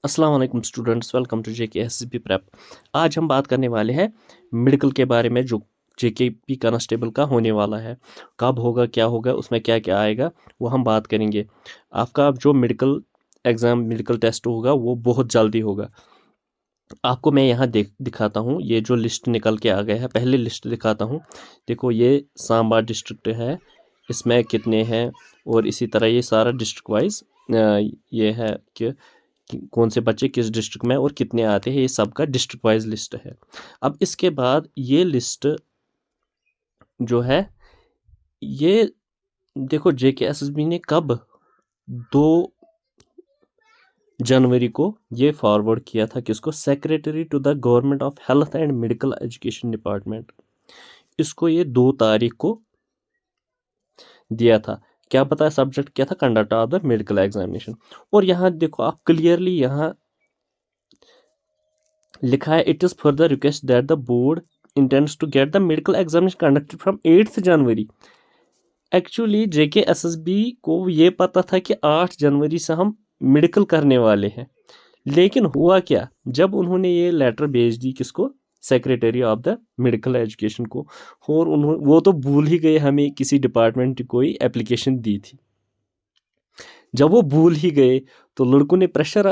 अस्सलाम वालेकुम students, welcome to JKSSB prep. आज हम बात करने वाले हैं मेडिकल के बारे में, जो JKP कांस्टेबल का होने वाला है। कब होगा, क्या होगा, उसमें क्या क्या आएगा, वो हम बात करेंगे। आपका जो मेडिकल एग्ज़ाम, मेडिकल टेस्ट होगा, वो बहुत जल्दी होगा। आपको मैं यहाँ दिखाता हूँ, ये जो लिस्ट निकल के आ गया है, पहले लिस्ट दिखाता हूँ। देखो, ये सांबा डिस्ट्रिक्ट है, इसमें कितने हैं, और इसी तरह ये सारा डिस्ट्रिक्ट वाइज ये है कि कौन से बच्चे किस डिस्ट्रिक्ट में और कितने आते हैं, ये सब का डिस्ट्रिक्ट वाइज लिस्ट है। अब इसके बाद ये लिस्ट जो है, ये देखो JKSSB ने कब 2 जनवरी को ये फॉरवर्ड किया था, किसको? Secretary to the government of health and medical education department. इसको ये 2 तारीख को दिया था। क्या पता है सब्जेक्ट क्या था? Conduct of the medical examination. और यहाँ देखो, आप क्लियरली यहाँ लिखा है, it is further request that the board intends to get the medical examination conducted from 8 January. Actually JKSSB को ये पता था कि 8 जनवरी से हम मेडिकल करने वाले हैं, लेकिन हुआ क्या, जब उन्होंने ये लेटर भेज दी, किसको? Secretary of the medical education को। और वो तो भूल ही गए हमें किसी डिपार्टमेंट की कोई एप्लीकेशन दी थी। जब वो भूल ही गए तो लड़कों ने प्रेशर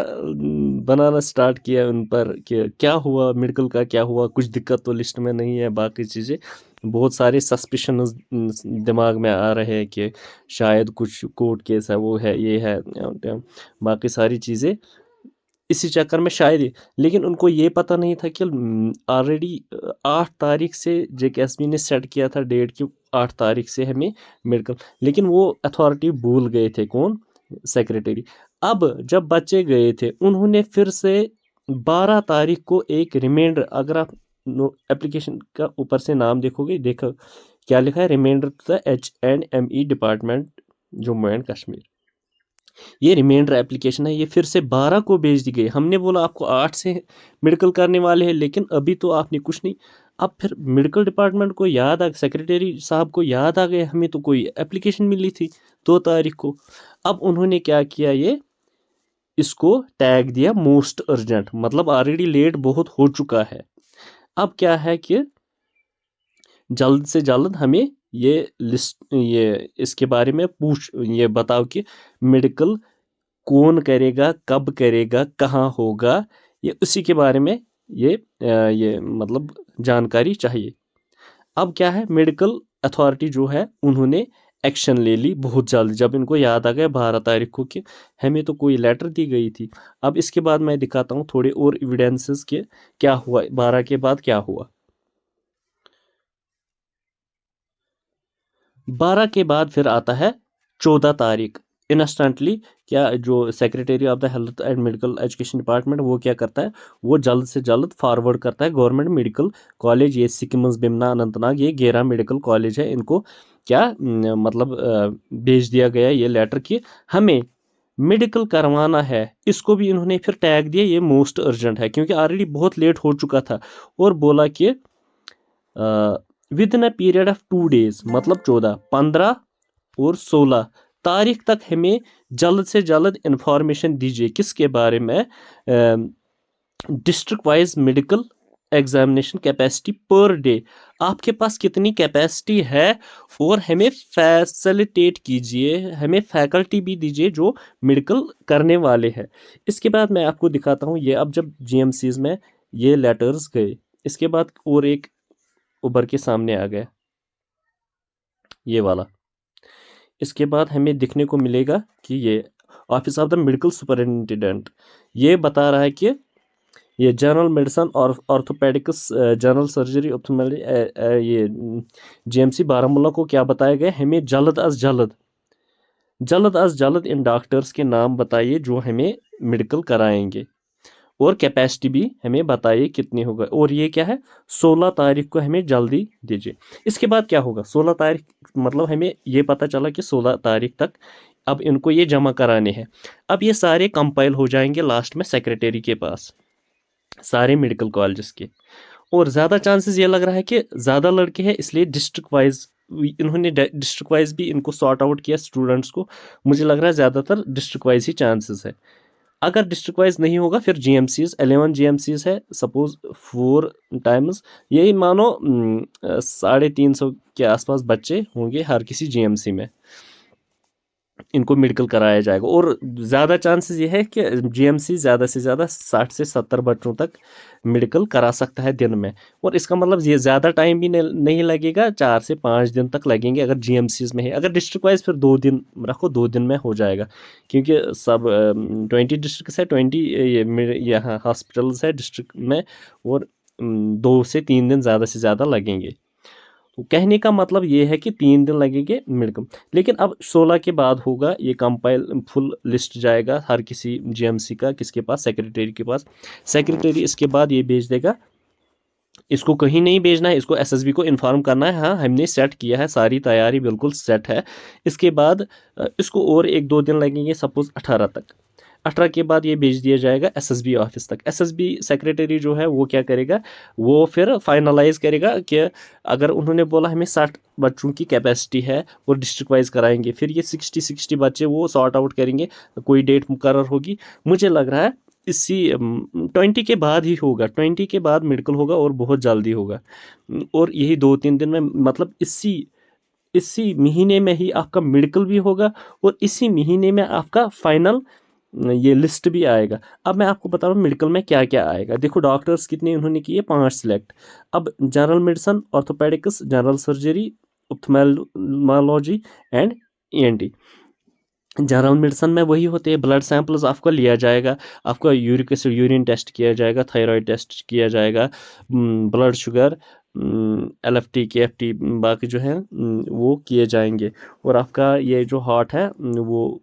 बनाना स्टार्ट किया उन पर कि क्या हुआ, मेडिकल का क्या हुआ, कुछ दिक्कत तो लिस्ट में नहीं है, बाकी चीज़ें। बहुत सारे सस्पिशन दिमाग में आ रहे हैं कि शायद कुछ कोर्ट केस है, वो है, ये है, बाकी सारी चीज़ें इसी चक्कर में शायद ही। लेकिन उनको ये पता नहीं था कि ऑलरेडी 8 तारीख से JKSSB ने सेट किया था डेट कि 8 तारीख से हमें मेडिकल, लेकिन वो अथॉरिटी भूल गए थे। कौन? सेक्रेटरी। अब जब बच्चे गए थे, उन्होंने फिर से 12 तारीख को एक रिमाइंडर, अगर आप एप्लीकेशन का ऊपर से नाम देखोगे, देखो क्या लिखा है, reminder to the H&ME department Jammu and Kashmir. ये रिमाइंडर एप्लीकेशन है, ये फिर से 12 को भेज दी गई। हमने बोला आपको 8 से मेडिकल करने वाले हैं, लेकिन अभी तो आपने कुछ नहीं। अब फिर मेडिकल डिपार्टमेंट को याद आ, सेक्रेटरी साहब को याद आ गया, हमें तो कोई एप्लीकेशन मिली थी 2 तारीख को। अब उन्होंने क्या किया, ये इसको टैग दिया मोस्ट अर्जेंट, मतलब ऑलरेडी लेट बहुत हो चुका है। अब क्या है कि जल्द से जल्द हमें ये लिस्ट, ये इसके बारे में ये बताओ कि मेडिकल कौन करेगा, कब करेगा, कहाँ होगा, ये उसी के बारे में ये मतलब जानकारी चाहिए। अब क्या है, मेडिकल अथॉरिटी जो है, उन्होंने एक्शन ले ली बहुत जल्द, जब इनको याद आ गया 12 तारीख को कि हमें तो कोई लेटर दी गई थी। अब इसके बाद मैं दिखाता हूँ थोड़े और एविडेंसेस के क्या हुआ, 12 के बाद क्या हुआ। 12 के बाद फिर आता है 14 तारीख। इंस्टेंटली क्या, जो secretary of the health and medical education department, वो क्या करता है, वो जल्द से जल्द फॉरवर्ड करता है गवर्नमेंट मेडिकल कॉलेज, ये सिक्किम्स, बिमना, अनंतनाग, ये 11 मेडिकल कॉलेज है, इनको क्या मतलब भेज दिया गया ये लेटर कि हमें मेडिकल करवाना है। इसको भी इन्होंने फिर टैग दिया, ये मोस्ट अर्जेंट है, क्योंकि ऑलरेडी बहुत लेट हो चुका था। और बोला कि with in a period of 2 days, मतलब 14, 15 और 16 तारीख तक हमें जल्द से जल्द इंफॉर्मेशन दीजिए, किसके बारे में? District wise medical examination capacity per day, आपके पास कितनी कैपेसिटी है, और हमें फैसिलिटेट कीजिए, हमें फैकल्टी भी दीजिए जो मेडिकल करने वाले हैं। इसके बाद मैं आपको दिखाता हूँ ये, अब जब GMCs में ये लेटर्स गए, इसके बाद और एक उभर के सामने आ गया, ये वाला। इसके बाद हमें दिखने को मिलेगा कि ये office of the medical superintendent, ये बता रहा है कि ये जनरल मेडिसिन और ऑर्थोपेडिक्स, जनरल सर्जरी, ये GMC बारामूला को क्या बताया गया, हमें जल्द अज जल्द इन डॉक्टर्स के नाम बताइए जो हमें मेडिकल कराएंगे, और कैपेसिटी भी हमें बताइए कितनी होगा। और ये क्या है, 16 तारीख को हमें जल्दी दीजिए। इसके बाद क्या होगा, 16 तारीख, मतलब हमें ये पता चला कि 16 तारीख तक अब इनको ये जमा कराने हैं। अब ये सारे कंपाइल हो जाएंगे लास्ट में सेक्रेटरी के पास, सारे मेडिकल कॉलेजेस के। और ज़्यादा चांसेस ये लग रहा है कि ज़्यादा लड़के हैं, इसलिए डिस्ट्रिक्ट वाइज इन्होंने डिस्ट्रिक्ट वाइज भी इनको सॉर्ट आउट किया स्टूडेंट्स को। मुझे लग रहा है ज़्यादातर डिस्ट्रिक्ट वाइज ही चांसेस है। अगर डिस्ट्रिक्ट वाइज नहीं होगा फिर GMCs 11 GMCs है, सपोज 4 टाइम्स, यही मानो 350 के आसपास बच्चे होंगे हर किसी GMC में, इनको मेडिकल कराया जाएगा। और ज़्यादा चांसेस ये है कि GMC ज़्यादा से ज़्यादा 60 से 70 बच्चों तक मेडिकल करा सकता है दिन में। और इसका मतलब ये ज़्यादा टाइम भी नहीं लगेगा, 4 से 5 दिन तक लगेंगे अगर GMCs में है। अगर डिस्ट्रिक्ट वाइज फिर 2 दिन रखो, 2 दिन में हो जाएगा, क्योंकि सब 20 डिस्ट्रिक्ट है, 20 यहाँ हॉस्पिटल्स है डिस्ट्रिक्ट में, और 2 से 3 दिन ज़्यादा से ज़्यादा लगेंगे। तो कहने का मतलब ये है कि 3 दिन लगेंगे मेडिकल। लेकिन अब 16 के बाद होगा ये कंपाइल, फुल लिस्ट जाएगा हर किसी GMC का, किसके पास, सेक्रेटरी के पास। सेक्रेटरी इसके बाद ये भेज देगा, इसको कहीं नहीं भेजना है, इसको SSB को इन्फॉर्म करना है, हाँ हमने सेट किया है, सारी तैयारी बिल्कुल सेट है। इसके बाद इसको और 1-2 दिन लगेंगे, सपोज 18 तक। 18 के बाद ये भेज दिया जाएगा SSB ऑफिस तक। SSB सेक्रेटरी जो है वो क्या करेगा, वो फिर फाइनलाइज करेगा कि अगर उन्होंने बोला हमें 60 बच्चों की कैपेसिटी है और डिस्ट्रिक्ट वाइज कराएंगे, फिर ये 60 बच्चे वो सॉर्ट आउट करेंगे, कोई डेट मुकर्रर होगी। मुझे लग रहा है इसी 20 के बाद ही होगा, 20 के बाद मेडिकल होगा और बहुत जल्दी होगा। और यही 2-3 दिन में, मतलब इसी इसी महीने में ही आपका मेडिकल भी होगा, और इसी महीने में आपका फाइनल ये लिस्ट भी आएगा। अब मैं आपको बता रहा हूँ मेडिकल में क्या क्या आएगा। देखो डॉक्टर्स कितने उन्होंने किए, 5 सिलेक्ट। अब general medicine, orthopaedics, general surgery, ophthalmology and ENT। General medicine में वही होते हैं, ब्लड सैंपल्स आपका लिया जाएगा, आपका यूरिक एसिड यूरिन टेस्ट किया जाएगा, थायराइड टेस्ट किया जाएगा, ब्लड शुगर, LFT KFT बाकी जो है वो किए जाएंगे। और आपका ये जो हार्ट है वो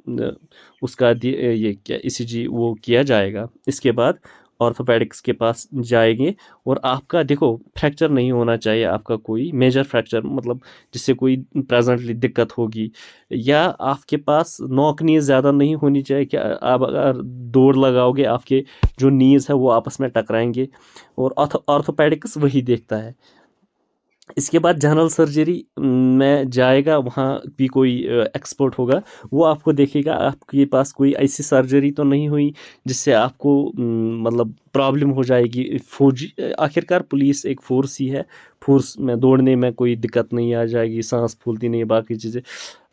उसका ये क्या ECG वो किया जाएगा। इसके बाद ऑर्थोपेडिक्स के पास जाएंगे, और आपका देखो फ्रैक्चर नहीं होना चाहिए, आपका कोई मेजर फ्रैक्चर, मतलब जिससे कोई प्रेजेंटली दिक्कत होगी, या आपके पास नॉक नीज ज़्यादा नहीं होनी चाहिए कि आप अगर दौड़ लगाओगे आपके जो नीज है वो आपस में टकराएंगे, और ऑर्थोपेडिक्स वही देखता है। इसके बाद जनरल सर्जरी में जाएगा, वहाँ भी कोई एक्सपर्ट होगा, वो आपको देखेगा आपके पास कोई ऐसी सर्जरी तो नहीं हुई जिससे आपको मतलब प्रॉब्लम हो जाएगी। फौजी, आखिरकार पुलिस एक फोर्स ही है, फोर्स में दौड़ने में कोई दिक्कत नहीं आ जाएगी, सांस फूलती नहीं, बाकी चीज़ें।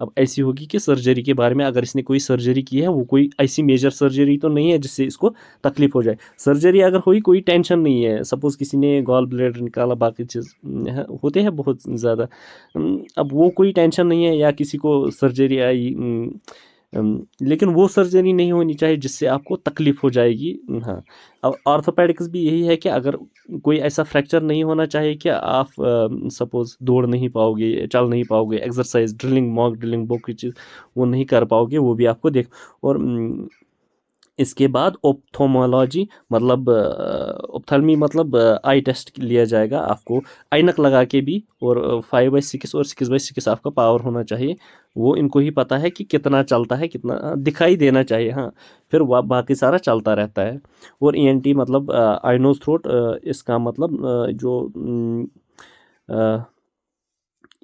अब ऐसी होगी कि सर्जरी के बारे में, अगर इसने कोई सर्जरी की है वो कोई ऐसी मेजर सर्जरी तो नहीं है जिससे इसको तकलीफ हो जाए। सर्जरी अगर हुई कोई टेंशन नहीं है, सपोज किसी ने गॉल ब्लैडर निकाला, बाकी चीज़ होते हैं बहुत ज़्यादा, अब वो कोई टेंशन नहीं है, या किसी को सर्जरी आई, लेकिन वो सर्जरी नहीं होनी चाहिए जिससे आपको तकलीफ हो जाएगी। हाँ, अब ऑर्थोपेडिक्स भी यही है कि अगर कोई ऐसा फ्रैक्चर नहीं होना चाहिए कि आप सपोज दौड़ नहीं पाओगे, चल नहीं पाओगे, एक्सरसाइज ड्रिलिंग, मॉक ड्रिलिंग, वो की चीज़ वो नहीं कर पाओगे, वो भी आपको देख। और इसके बाद ओप्थोमोलॉजी, मतलब ओप्थल्मी, मतलब आई टेस्ट लिया जाएगा आपको, ऐनक लगा के भी, और 5/6 और 6/6 आपका पावर होना चाहिए। वो इनको ही पता है कि कितना चलता है, कितना दिखाई देना चाहिए, हाँ, फिर बाकी सारा चलता रहता है। और ENT मतलब आई नोज थ्रोट, इसका मतलब जो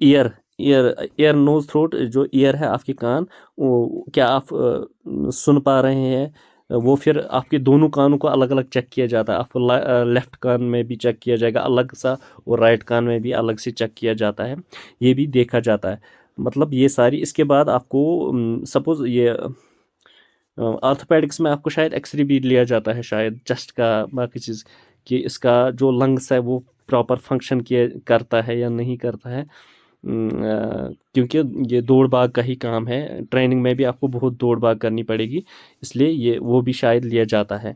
year year ear nose throat, जो ईयर है आपके कान, वो क्या आप सुन पा रहे हैं, वो फिर आपके दोनों कानों को अलग अलग चेक किया जाता है। आपको लेफ्ट कान में भी चेक किया जाएगा अलग सा, और राइट कान में भी अलग से चेक किया जाता है, ये भी देखा जाता है। मतलब ये सारी, इसके बाद आपको सपोज ये ऑर्थोपेडिक्स में आपको शायद एक्सरे भी लिया जाता है, शायद चेस्ट का, बाकी चीज़, कि इसका जो लंग्स है वो प्रॉपर फंक्शन किया करता है या नहीं करता है। क्योंकि ये दौड़ भाग का ही काम है, ट्रेनिंग में भी आपको बहुत दौड़ भाग करनी पड़ेगी, इसलिए ये वो भी शायद लिया जाता है।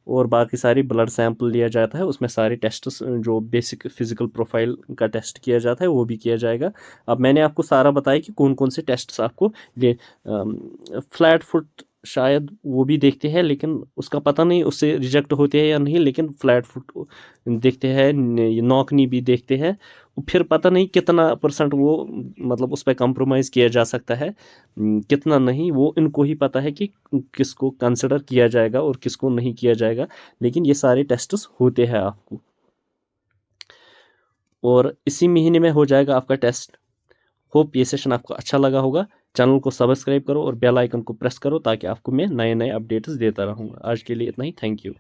और बाकी सारी ब्लड सैंपल लिया जाता है, उसमें सारे टेस्ट्स जो बेसिक फिजिकल प्रोफाइल का टेस्ट किया जाता है वो भी किया जाएगा। अब मैंने आपको सारा बताया कि कौन कौन से टेस्ट्स आपको लिए। फ्लैट फुट शायद वो भी देखते हैं, लेकिन उसका पता नहीं उससे रिजेक्ट होते हैं या नहीं, लेकिन फ्लैट फुट देखते हैं, नॉक नी भी देखते हैं। फिर पता नहीं कितना % वो मतलब उस पर कंप्रोमाइज़ किया जा सकता है, कितना नहीं, वो इनको ही पता है कि किसको कंसिडर किया जाएगा और किसको नहीं किया जाएगा, लेकिन ये सारे टेस्ट्स होते हैं आपको। और इसी महीने में हो जाएगा आपका टेस्ट। होप ये सेशन आपको अच्छा लगा होगा। चैनल को सब्सक्राइब करो और बेल आइकन को प्रेस करो ताकि आपको मैं नए नए अपडेट्स देता रहूँगा। आज के लिए इतना ही, थैंक यू।